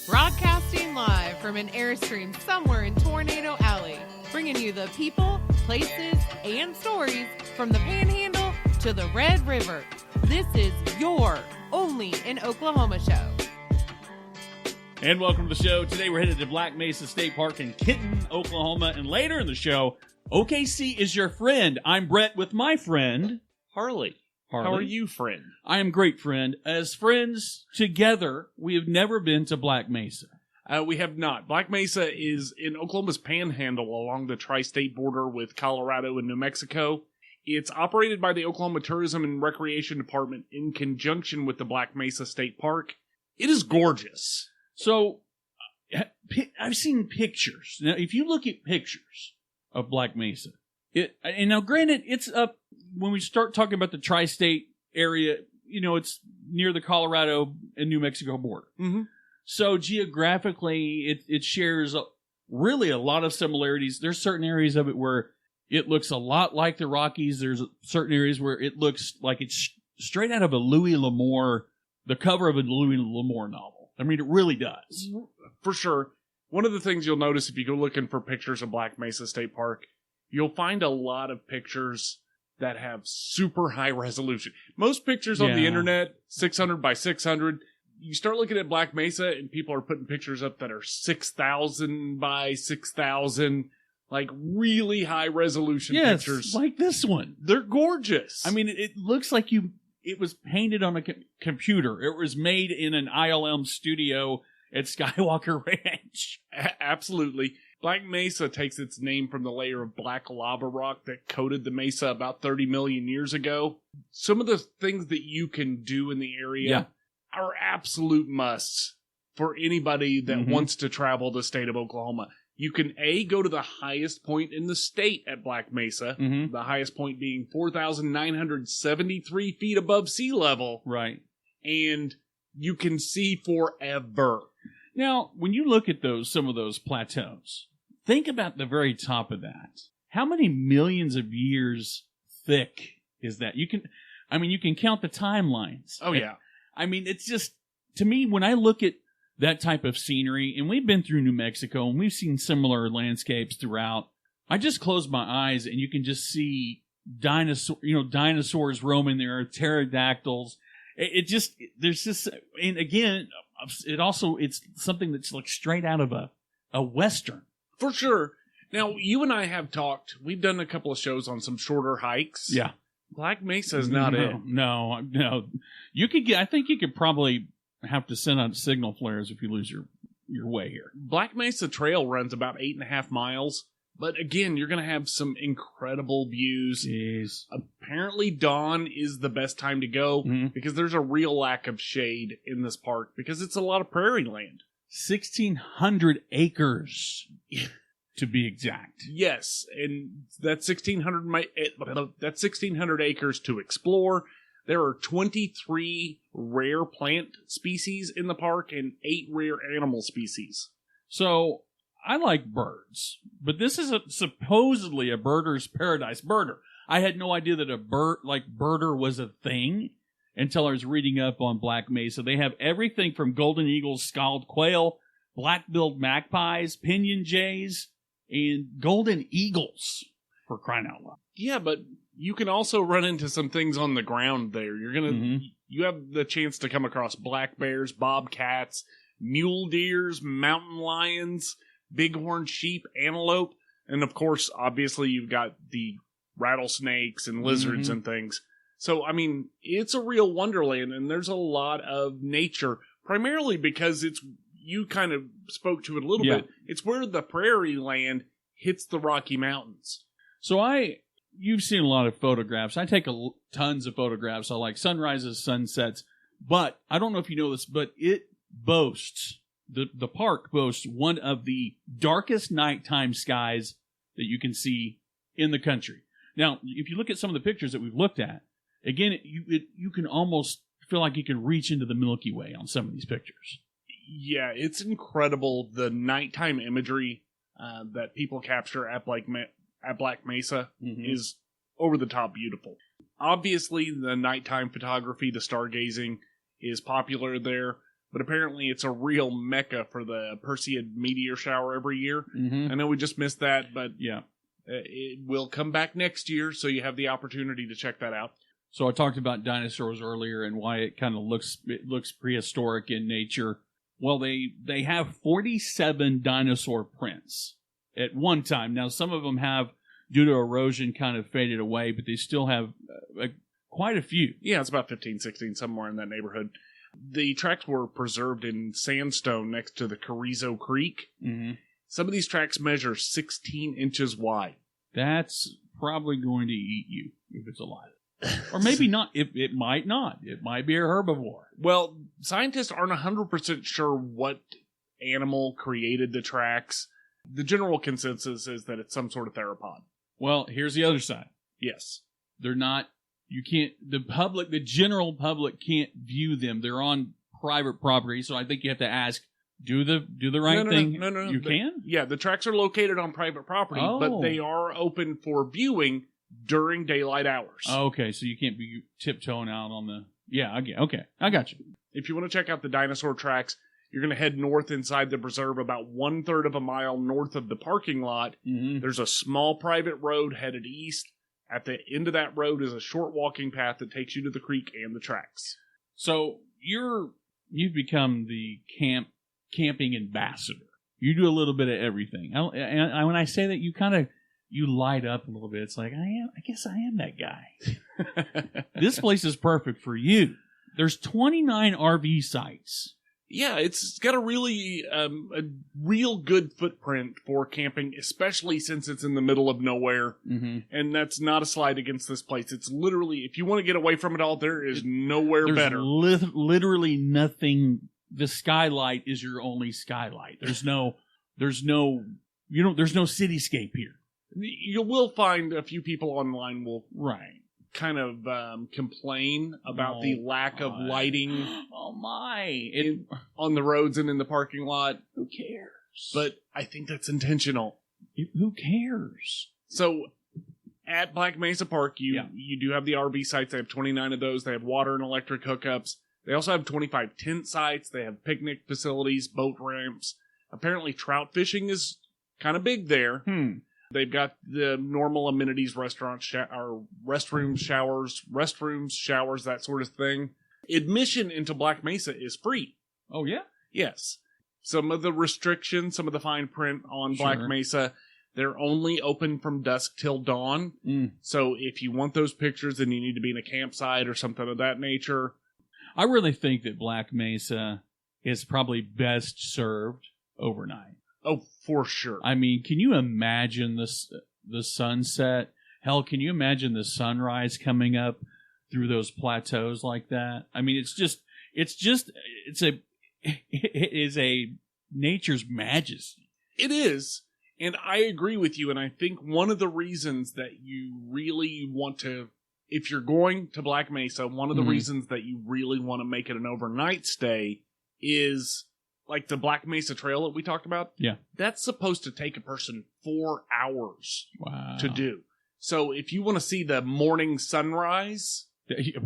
Broadcasting live from an Airstream somewhere in Tornado Alley, bringing you the people, places, and stories from the Panhandle to the Red River. This is your Only in Oklahoma show. And welcome to the show. Today we're headed to Black Mesa State Park in Kenton, Oklahoma. And later in the show, OKC is your friend. I'm Brett with my friend, Harley. How are you, friend? I am great, friend. As friends together, we have never been to Black Mesa. We have not. Black Mesa is in Oklahoma's Panhandle along the tri-state border with Colorado and New Mexico. It's operated by the Oklahoma Tourism and Recreation Department in conjunction with the Black Mesa State Park. It is gorgeous. So, I've seen pictures. Now, if you look at pictures of Black Mesa, and now granted, it's up, when we start talking about the tri-state area, you know, it's near the Colorado and New Mexico border. Mm-hmm. So geographically, it shares really a lot of similarities. There's certain areas of it where it looks a lot like the Rockies. There's certain areas where it looks like it's straight out of a Louis L'Amour, the cover of a Louis L'Amour novel. I mean, it really does. For sure. One of the things you'll notice if you go looking for pictures of Black Mesa State Park, you'll find a lot of pictures that have super high resolution. Most pictures on the internet, 600 by 600. You start looking at Black Mesa and people are putting pictures up that are 6,000 by 6,000. Like really high resolution pictures. Like this one. They're gorgeous. I mean, it looks like it was painted on a computer. It was made in an ILM studio at Skywalker Ranch. Absolutely. Black Mesa takes its name from the layer of black lava rock that coated the mesa about 30 million years ago. Some of the things that you can do in the area are absolute musts for anybody that wants to travel the state of Oklahoma. You can, go to the highest point in the state at Black Mesa, the highest point being 4,973 feet above sea level. Right. And you can see forever. Now, when you look at some of those plateaus, think about the very top of that. How many millions of years thick is that? You can count the timelines. Oh, yeah. I mean, it's just, to me, when I look at that type of scenery, and we've been through New Mexico, and we've seen similar landscapes throughout, I just close my eyes, and you can just see dinosaurs roaming there, pterodactyls. And again, it's something that's like straight out of a Western. For sure. Now, you and I have talked. We've done a couple of shows on some shorter hikes. Yeah. Black Mesa is not it. No. I think you could probably have to send out signal flares if you lose your way here. Black Mesa Trail runs about 8.5 miles. But again, you're going to have some incredible views. Jeez. Apparently, dawn is the best time to go because there's a real lack of shade in this park because it's a lot of prairie land. 1,600 acres, to be exact. Yes, and that's 1,600 acres to explore. There are 23 rare plant species in the park and 8 rare animal species. So, I like birds, but this is supposedly a birder's paradise. Birder. I had no idea that a birder was a thing until I was reading up on Black Mesa. They have everything from golden eagles, scald quail, black-billed magpies, pinyon jays, and golden eagles, for crying out loud. Yeah, but you can also run into some things on the ground there. You have the chance to come across black bears, bobcats, mule deers, mountain lions, bighorn sheep, antelope, and of course, obviously, you've got the rattlesnakes and lizards and things. So, I mean, it's a real wonderland, and there's a lot of nature, primarily because you kind of spoke to it a little bit, it's where the prairie land hits the Rocky Mountains. So you've seen a lot of photographs. I take tons of photographs. I like sunrises, sunsets, but I don't know if you know this, but it boasts, the park boasts one of the darkest nighttime skies that you can see in the country. Now, if you look at some of the pictures that we've looked at, again, you can almost feel like you can reach into the Milky Way on some of these pictures. Yeah, it's incredible. The nighttime imagery that people capture at Black Mesa is over the top beautiful. Obviously, the nighttime photography, the stargazing, is popular there. but apparently it's a real mecca for the Perseid meteor shower every year. Mm-hmm. I know we just missed that, but Yeah. It will come back next year, so you have the opportunity to check that out. So I talked about dinosaurs earlier and why it kind of looks prehistoric in nature. Well, they have 47 dinosaur prints at one time. Now, some of them have, due to erosion, kind of faded away, but they still have quite a few. Yeah, it's about 15, 16, somewhere in that neighborhood. The tracks were preserved in sandstone next to the Carrizo Creek. Mm-hmm. Some of these tracks measure 16 inches wide. That's probably going to eat you if it's alive. Or maybe not. It might not. It might be a herbivore. Well, scientists aren't 100% sure what animal created the tracks. The general consensus is that it's some sort of theropod. Well, here's the other side. Yes. They're not, you can't, the general public can't view them. They're on private property, so I think you have to ask, do the right thing. No. You can? Yeah, the tracks are located on private property, but they are open for viewing during daylight hours. Okay, so you can't be tiptoeing out on the... Yeah, okay. I got you. If you want to check out the dinosaur tracks, you're going to head north inside the preserve about 1/3 of a mile north of the parking lot. Mm-hmm. There's a small private road headed east. At the end of that road is a short walking path that takes you to the creek and the tracks. So you've become the camping ambassador. You do a little bit of everything. And when I say that, you light up a little bit. It's like, I guess I am that guy. This place is perfect for you. There's 29 RV sites. Yeah, it's got a real good footprint for camping, especially since it's in the middle of nowhere. Mm-hmm. And that's not a slight against this place. It's literally, if you want to get away from it all, there is nowhere better. Literally nothing. The skylight is your only skylight. There's no cityscape here. You will find a few people online will Right. kind of complain about the lack of lighting Oh my. on the roads and in the parking lot. Who cares? But I think that's intentional. Who cares? So at Black Mesa Park, you do have the RV sites. They have 29 of those. They have water and electric hookups. They also have 25 tent sites. They have picnic facilities, boat ramps. Apparently trout fishing is kind of big there. They've got the normal amenities, restrooms, showers, that sort of thing. Admission into Black Mesa is free. Oh, yeah? Yes. Some of the restrictions, some of the fine print on Black Mesa, they're only open from dusk till dawn. So if you want those pictures, then you need to be in a campsite or something of that nature. I really think that Black Mesa is probably best served overnight. Oh, for sure. I mean, can you imagine the sunset? Hell, can you imagine the sunrise coming up through those plateaus like that? I mean, it is a nature's majesty. It is. And I agree with you. And I think one of the reasons that you really want to, if you're going to Black Mesa, one of the reasons that you really want to make it an overnight stay is like the Black Mesa Trail that we talked about. Yeah. That's supposed to take a person 4 hours Wow. to do. So if you want to see the morning sunrise.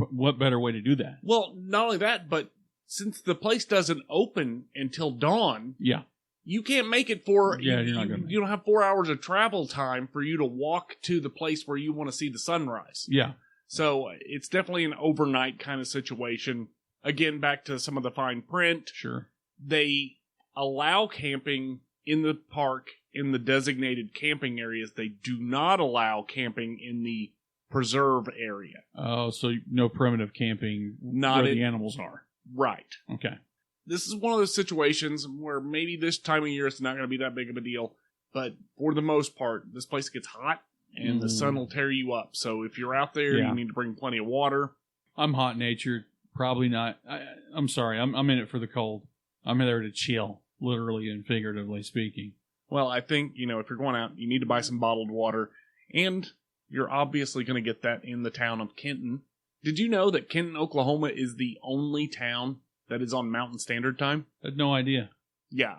What better way to do that? Well, not only that, but since the place doesn't open until dawn. Yeah. You can't make it for... Yeah, you're not going to. You don't have 4 hours of travel time for you to walk to the place where you want to see the sunrise. Yeah. So it's definitely an overnight kind of situation. Again, back to some of the fine print. Sure. They allow camping in the park in the designated camping areas. They do not allow camping in the preserve area. Oh, so no primitive camping where the animals are. Right. Okay. This is one of those situations where maybe this time of year it's not going to be that big of a deal. But for the most part, this place gets hot and the sun will tear you up. So if you're out there, you need to bring plenty of water. I'm hot-natured. Probably not. I'm sorry. I'm in it for the cold. I'm there to chill, literally and figuratively speaking. Well, I think, if you're going out, you need to buy some bottled water. And you're obviously going to get that in the town of Kenton. Did you know that Kenton, Oklahoma is the only town that is on Mountain Standard Time? I had no idea. Yeah,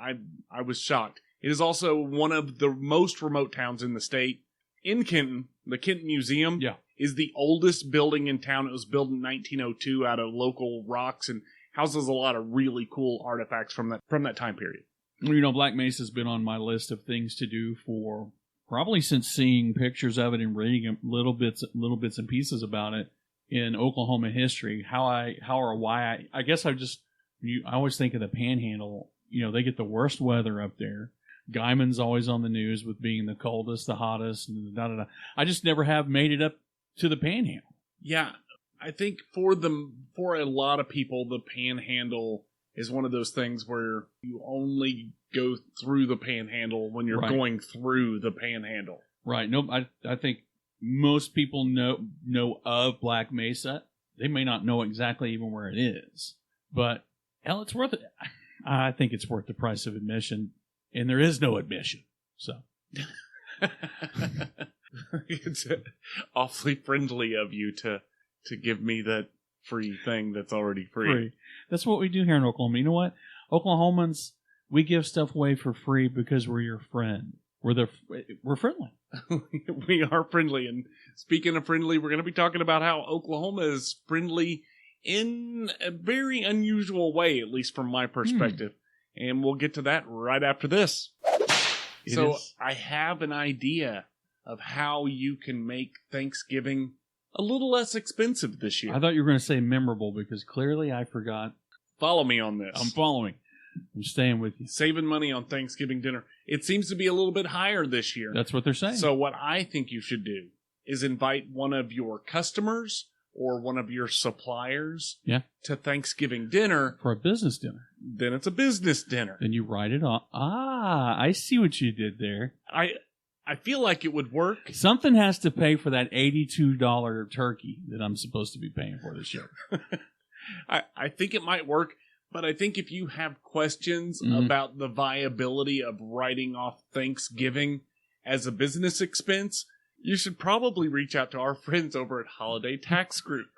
I was shocked. It is also one of the most remote towns in the state. In Kenton, the Kenton Museum is the oldest building in town. It was built in 1902 out of local rocks, and houses a lot of really cool artifacts from that time period. You know, Black Mesa's been on my list of things to do for probably since seeing pictures of it and reading little bits and pieces about it in Oklahoma history. I guess I always think of the Panhandle. You know, they get the worst weather up there. Guyman's always on the news with being the coldest, the hottest, and da-da-da. I just never have made it up to the Panhandle. Yeah, I think for a lot of people, the Panhandle is one of those things where you only go through the Panhandle when you're going through the Panhandle. Right. No, I think most people know of Black Mesa. They may not know exactly even where it is, but hell, it's worth it. I think it's worth the price of admission. And there is no admission, so. It's awfully friendly of you to give me that free thing that's already free. That's what we do here in Oklahoma. You know what? Oklahomans, we give stuff away for free because we're your friend. We're friendly. We are friendly. And speaking of friendly, we're going to be talking about how Oklahoma is friendly in a very unusual way, at least from my perspective. And we'll get to that right after this. I have an idea of how you can make Thanksgiving a little less expensive this year. I thought you were going to say memorable because clearly I forgot. Follow me on this. I'm following. I'm staying with you. Saving money on Thanksgiving dinner. It seems to be a little bit higher this year. That's what they're saying. So what I think you should do is invite one of your customers or one of your suppliers to Thanksgiving dinner. For a business dinner. Then it's a business dinner. Then you write it off. I see what you did there. I feel like it would work. Something has to pay for that $82 turkey that I'm supposed to be paying for this year. I think it might work, but I think if you have questions about the viability of writing off Thanksgiving as a business expense, you should probably reach out to our friends over at Holiday Tax Group.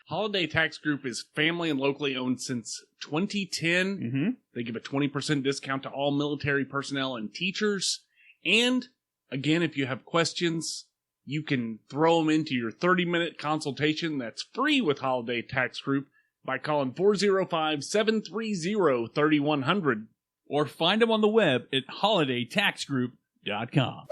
Holiday Tax Group is family and locally owned since 2010. They give a 20% discount to all military personnel and teachers. And, again, if you have questions, you can throw them into your 30-minute consultation that's free with Holiday Tax Group by calling 405-730-3100. Or find them on the web at holidaytaxgroup.com.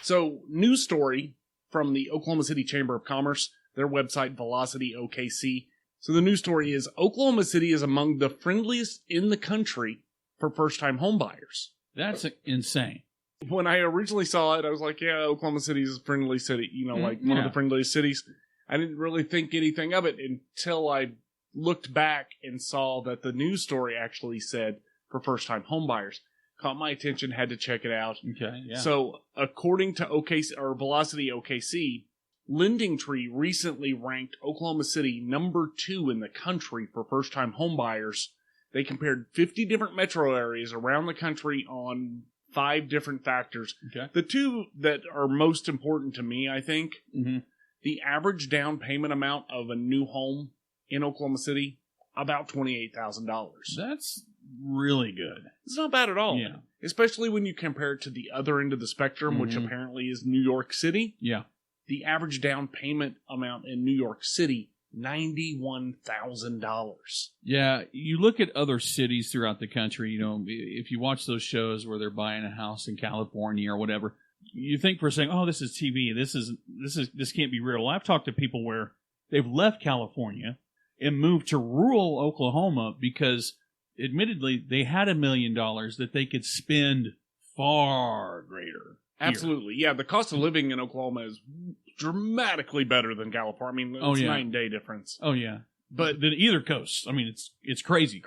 So, news story from the Oklahoma City Chamber of Commerce, their website, Velocity OKC. So the news story is Oklahoma City is among the friendliest in the country for first-time homebuyers. That's insane. When I originally saw it, I was like, yeah, Oklahoma City is a friendly city, one of the friendliest cities. I didn't really think anything of it until I looked back and saw that the news story actually said for first-time homebuyers. Caught my attention, had to check it out. Okay, yeah. So, according to OKC or Velocity OKC, LendingTree recently ranked Oklahoma City number 2 in the country for first-time homebuyers. They compared 50 different metro areas around the country on 5 different factors. Okay. The 2 that are most important to me, I think, the average down payment amount of a new home in Oklahoma City, about $28,000. That's really good. It's not bad at all. Yeah. Especially when you compare it to the other end of the spectrum, which apparently is New York City. Yeah. The average down payment amount in New York City, $91,000. Yeah, you look at other cities throughout the country, if you watch those shows where they're buying a house in California or whatever, you think for a second, oh, this is TV, this can't be real. I've talked to people where they've left California and moved to rural Oklahoma because admittedly, they had $1 million that they could spend far greater. Absolutely. Yeah, the cost of living in Oklahoma is dramatically better than California. I mean, it's night and day difference. Oh, yeah. But than either coast. I mean, it's crazy.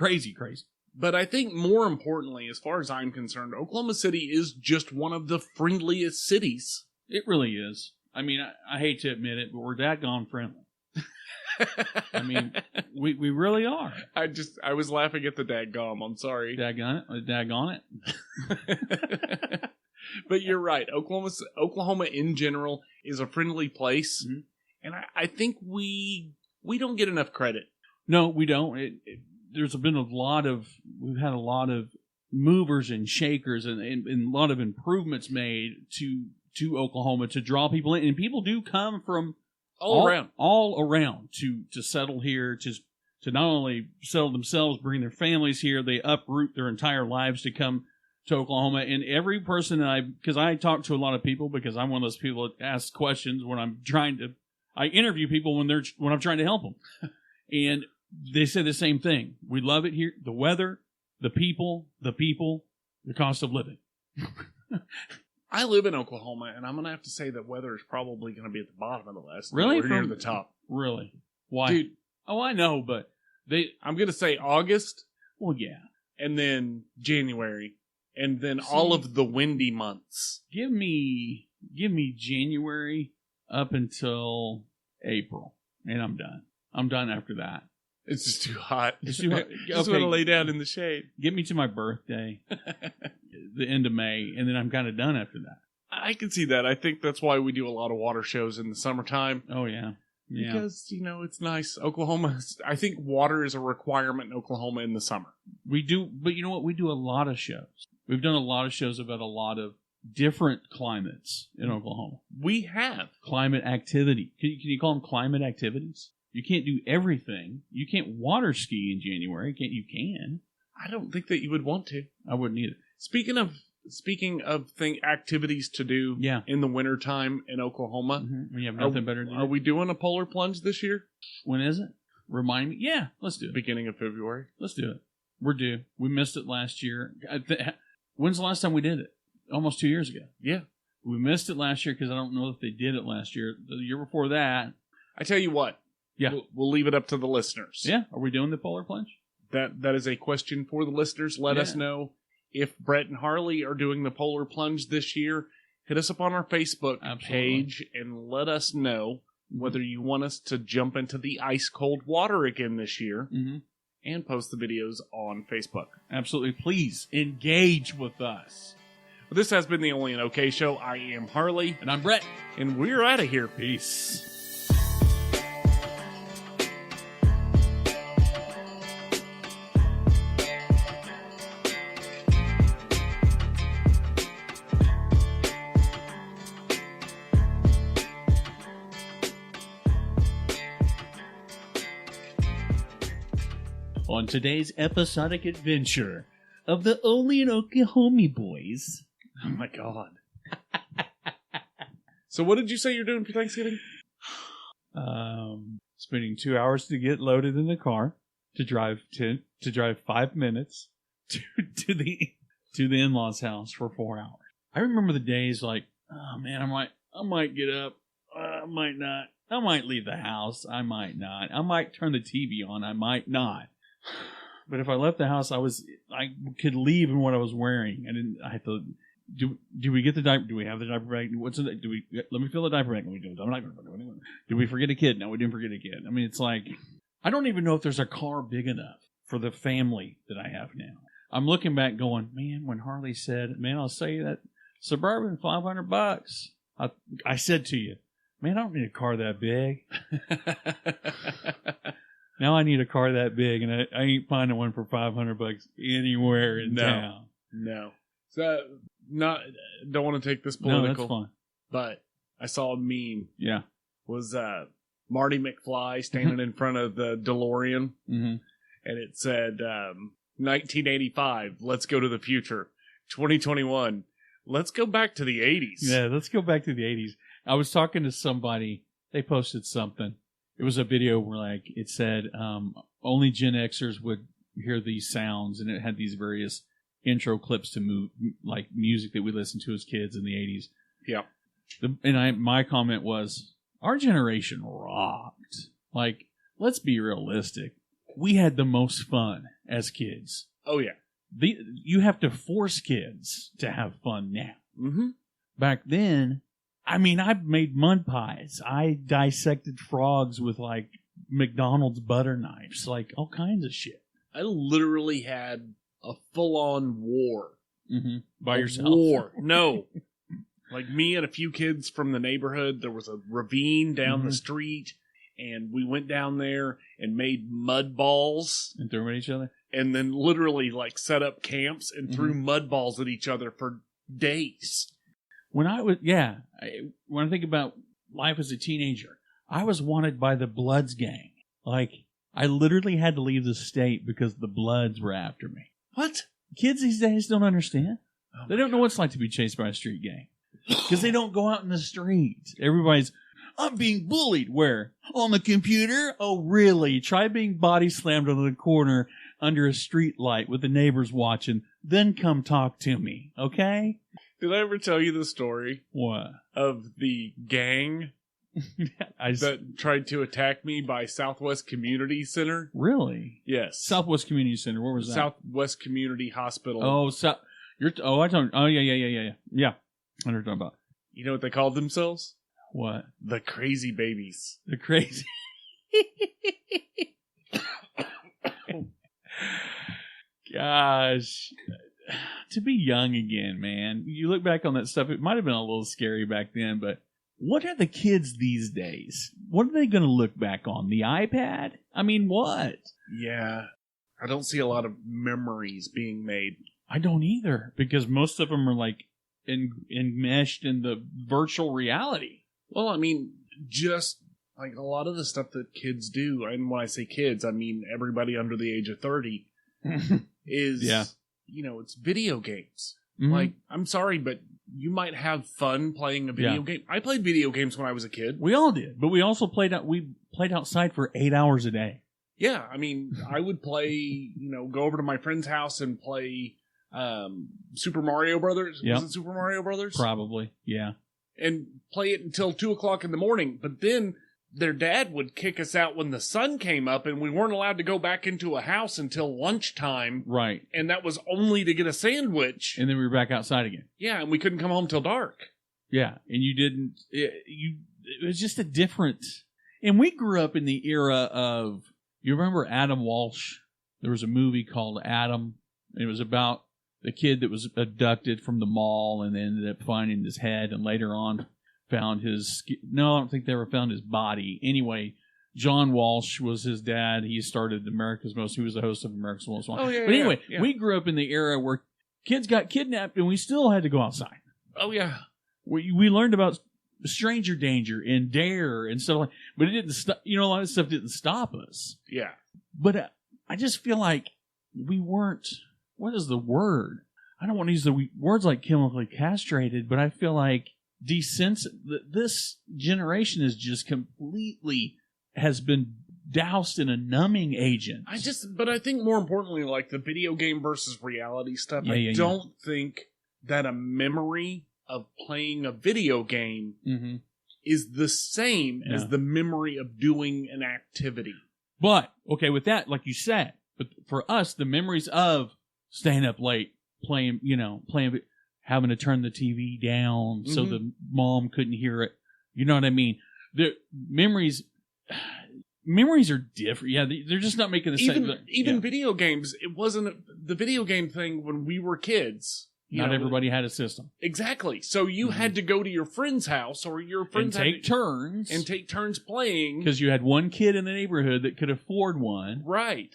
But I think more importantly, as far as I'm concerned, Oklahoma City is just one of the friendliest cities. It really is. I mean, I hate to admit it, but we're daggone friendly. I mean, we really are. I was laughing at the daggum. I'm sorry. Daggone it. But you're right. Oklahoma in general is a friendly place, and I think we don't get enough credit. No, we don't. We've had a lot of movers and shakers and a lot of improvements made to Oklahoma to draw people in, and people do come from all around to settle here, to to not only settle themselves, bring their families here, they uproot their entire lives to come to Oklahoma. And every person because I talk to a lot of people, because I'm one of those people that ask questions when I interview people when I'm trying to help them. And they say the same thing. We love it here. The weather, the people, the cost of living. I live in Oklahoma, and I'm going to have to say that weather is probably going to be at the bottom of the list. Really? We're near the top. Really? Why? Dude. Oh, I know, but I'm going to say August. Well, yeah. And then January. And then all of the windy months. Give me January up until April, and I'm done. I'm done after that. It's just too hot. It's too hot. Just want to lay down in the shade. Get me to my birthday, the end of May, and then I'm kind of done after that. I can see that. I think that's why we do a lot of water shows in the summertime. Oh, yeah. Yeah. Because, it's nice. Oklahoma, I think water is a requirement in Oklahoma in the summer. We do, but you know what? We do a lot of shows. We've done a lot of shows about a lot of different climates in Oklahoma. We have. Climate activity. Can you call them climate activities? You can't do everything. You can't water ski in January. You can. I don't think that you would want to. I wouldn't either. Speaking of activities to do in the wintertime in Oklahoma. Mm-hmm. We have nothing better to do. Are we doing a polar plunge this year? When is it? Remind me. Yeah, let's do it. Beginning of February. Let's do it. We're due. We missed it last year. When's the last time we did it? Almost 2 years ago. Yeah. We missed it last year because I don't know if they did it last year. The year before that. I tell you what. Yeah. We'll leave it up to the listeners. Yeah. Are we doing the polar plunge? That is a question for the listeners. Let us know if Brett and Harley are doing the polar plunge this year. Hit us up on our Facebook page and let us know whether you want us to jump into the ice cold water again this year. Mm-hmm. And post the videos on Facebook. Absolutely. Please engage with us. Well, this has been the Only in OK Show. I am Harley. And I'm Brett. And we're out of here. Peace. On today's episodic adventure of the Only in Oklahoma boys. Oh my God. So what did you say you're doing for Thanksgiving? Spending 2 hours to get loaded in the car, to drive 5 minutes to the in-laws' house for 4 hours. I remember the days like, oh man, I might get up, I might not. I might leave the house, I might not. I might turn the TV on, I might not. But if I left the house, I could leave in what I was wearing. I had to. Do we get the diaper? Do we have the diaper bag? What's in it? Let me fill the diaper bag. Do we forget a kid? No, we didn't forget a kid. I mean, it's like I don't even know if there's a car big enough for the family that I have now. I'm looking back, going, man, when Harley said, "Man, I'll sell you that Suburban $500." I said to you, man, I don't need a car that big. Now I need a car that big, and I ain't finding one for $500 anywhere in town. No. So, don't want to take this political. No, that's fine. But I saw a meme. Yeah. Was Marty McFly standing in front of the DeLorean, mm-hmm. and it said, 1985, let's go to the future. 2021, let's go back to the 80s. Yeah, let's go back to the 80s. I was talking to somebody. They posted something. It was a video where, it said only Gen Xers would hear these sounds, and it had these various intro clips to music that we listened to as kids in the 80s. Yeah. My comment was, our generation rocked. Let's be realistic. We had the most fun as kids. Oh, yeah. You have to force kids to have fun now. Mm-hmm. Back then, I made mud pies. I dissected frogs with McDonald's butter knives, all kinds of shit. I literally had a full-on war. Mm-hmm. By yourself? War. No. Me and a few kids from the neighborhood, there was a ravine down mm-hmm. the street, and we went down there and made mud balls. And threw them at each other? And then literally, set up camps and mm-hmm. threw mud balls at each other for days. When I think about life as a teenager, I was wanted by the Bloods gang. I literally had to leave the state because the Bloods were after me. What? Kids these days don't understand. Oh They don't know what it's like to be chased by a street gang. Because they don't go out in the streets. Everybody's, I'm being bullied. Where? On the computer? Oh, really? Try being body slammed on the corner under a street light with the neighbors watching. Then come talk to me. Okay? Did I ever tell you the story What? of the gang that tried to attack me by Southwest Community Center? Really? Yes. Southwest Community Center. Where was that? Southwest Community Hospital. Oh, yeah. I know what you're talking about. You know what they called themselves? What? The Crazy Babies. The crazy. Gosh. To be young again, man. You look back on that stuff, it might have been a little scary back then, but what are the kids these days? What are they going to look back on? The iPad? I mean, what? Yeah. I don't see a lot of memories being made. I don't either, because most of them are like enmeshed in the virtual reality. Well, I mean, just like a lot of the stuff that kids do, and when I say kids, I mean everybody under the age of 30, is, it's video games. Mm-hmm. Like, I'm sorry, but you might have fun playing a video game. I played video games when I was a kid. We all did, but we also played outside for 8 hours a day. Yeah, I mean, I would play, go over to my friend's house and play Super Mario Brothers. Yep. Was it Super Mario Brothers? Probably, yeah. And play it until 2 o'clock in the morning. But then their dad would kick us out when the sun came up, and we weren't allowed to go back into a house until lunchtime. Right. And that was only to get a sandwich. And then we were back outside again. Yeah, and we couldn't come home till dark. Yeah, and you didn't. It was just a different. And we grew up in the era of. You remember Adam Walsh? There was a movie called Adam. It was about the kid that was abducted from the mall and ended up finding his head, and later on found his. No, I don't think they ever found his body. Anyway, John Walsh was his dad. He started America's Most. He was the host of America's Most Wanted. Oh, yeah, but anyway, yeah. we grew up in the era where kids got kidnapped and we still had to go outside. Oh, yeah. We learned about stranger danger and dare and stuff like, but it didn't stop. A lot of stuff didn't stop us. Yeah. But I just feel like we weren't. What is the word? I don't want to use the words like chemically castrated, but I feel like this generation is just completely has been doused in a numbing agent. But I think more importantly, like the video game versus reality stuff, I don't think that a memory of playing a video game is the same as the memory of doing an activity. But, okay, with that, like you said, but for us, the memories of staying up late, playing, having to turn the TV down so the mom couldn't hear it. You know what I mean? The memories are different. Yeah, they're just not making the same. Even video games, it wasn't the video game thing when we were kids. Not everybody had a system. Exactly. So you had to go to your friend's house or your friends and take turns playing. Because you had one kid in the neighborhood that could afford one. Right.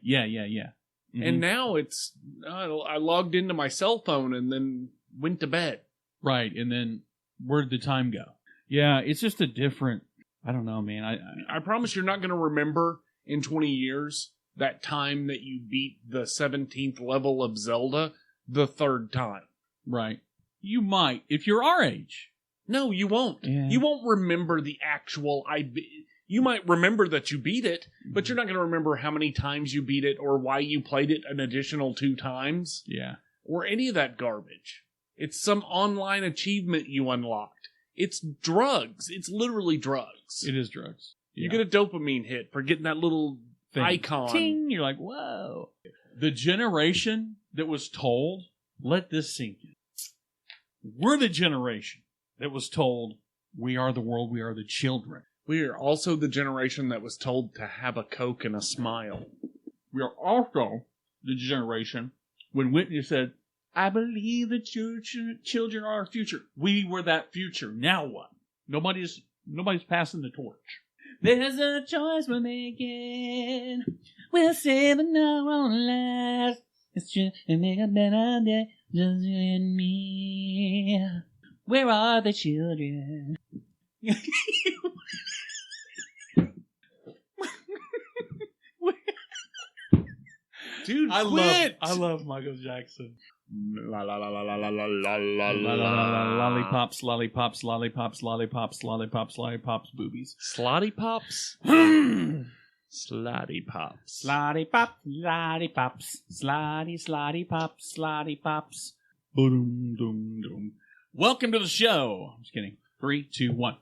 Yeah. Mm-hmm. And now it's, I logged into my cell phone and then went to bed. Right. And then where'd the time go? Yeah, it's just a different, I don't know, man. I promise you're not going to remember in 20 years that time that you beat the 17th level of Zelda the third time. Right. You might, if you're our age. No, you won't. Yeah. You won't remember the actual... You might remember that you beat it, but you're not going to remember how many times you beat it or why you played it an additional 2 times. Yeah. Or any of that garbage. It's some online achievement you unlocked. It's drugs. It's literally drugs. It is drugs. Yeah. You get a dopamine hit for getting that little icon. Ting! You're like, whoa. The generation that was told, let this sink in. We're the generation that was told, we are the world, we are the children. We are also the generation that was told to have a Coke and a smile. We are also the generation when Whitney said, I believe the children are our future. We were that future. Now what? Nobody's passing the torch. There's a choice we're making. We're saving our own lives. It's just to make a better day, just you and me. Where are the children? Dude, I quit! love Michael Jackson. La la la la la la la la la. Lollipops, lollipops, lollipops, lollipops, lollipops, lollipops, boobies. Slotty pops? Slotty pops. Slotty pop, slotty pops, slotty pops, slotty pops. Boom, doom, doom. Welcome to the show. I'm just kidding. 3, 2, 1.